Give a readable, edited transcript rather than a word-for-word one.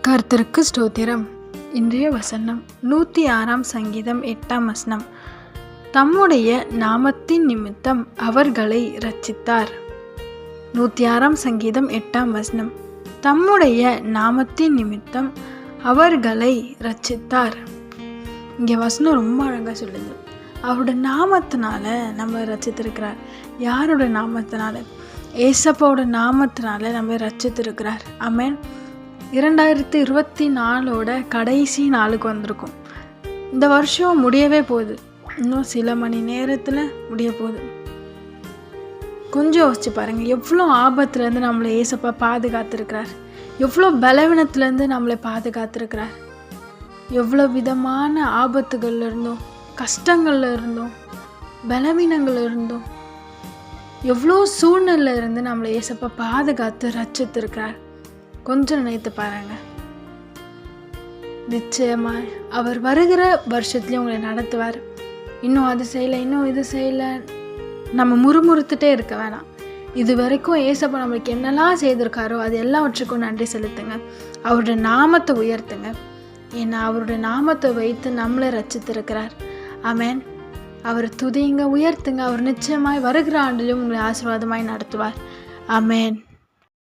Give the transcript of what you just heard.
கர்த்தருக்கு ஸ்தோத்திரம். இன்றைய வசனம் 106 சங்கீதம் 8 தம்முடைய நாமத்தின் நிமித்தம் அவர்களை இரட்சித்தார். 106 சங்கீதம் 8 தம்முடைய நாமத்தின் நிமித்தம் அவர்களை இரட்சித்தார். இங்கே வசனம் ரொம்ப அழகாக சொல்லுது. அவரோட நாமத்தினால நம்ம ரட்சித்திருக்கிறார். யாரோட நாமத்தினால? ஏசப்பாவோட நாமத்தினால நம்ம ரட்சித்திருக்கிறார். ஆமென். 2024 கடைசி நாளுக்கு வந்திருக்கும். இந்த வருஷம் முடியவே போகுது. இன்னும் சில மணி நேரத்தில் முடிய போகுது. கொஞ்சம் யோசிச்சு பாருங்கள், எவ்வளோ ஆபத்துலேருந்து நம்மளை ஏசப்பா பாதுகாத்துருக்கிறார். எவ்வளோ பலவீனத்துலேருந்து நம்மளை பாதுகாத்துருக்கிறார். எவ்வளோ விதமான ஆபத்துகள்ல இருந்தோம், கஷ்டங்கள்ல இருந்தோம், பலவீனங்கள்ல இருந்தோம், எவ்வளோ சூழ்நிலை இருந்து நம்மளை ஏசப்பா பாதுகாத்து ரட்சித்திருக்கிறார். கொஞ்சம் நினைத்து பாருங்க. நிச்சயமாய் அவர் வருகிற வருஷத்துலேயும் உங்களை நடத்துவார். இன்னும் அது செய்யலை, இன்னும் இது செய்யலை, நம்ம முறுமுறுத்துட்டே இருக்க வேணாம். இது வரைக்கும் ஏசப்பா நம்மளுக்கு என்னெல்லாம் செய்திருக்காரோ அது எல்லாவற்றுக்கும் நன்றி செலுத்துங்க. அவருடைய நாமத்தை உயர்த்துங்க. ஏன்னா அவருடைய நாமத்தை வைத்து நம்மளை ரட்சித்திருக்கிறார். ஆமென். அவர் துதிங்க, உயர்த்துங்க. அவர் நிச்சயமாய் வருகிற ஆண்டிலும் உங்களை ஆசீர்வாதமாய் நடத்துவார். ஆமென்.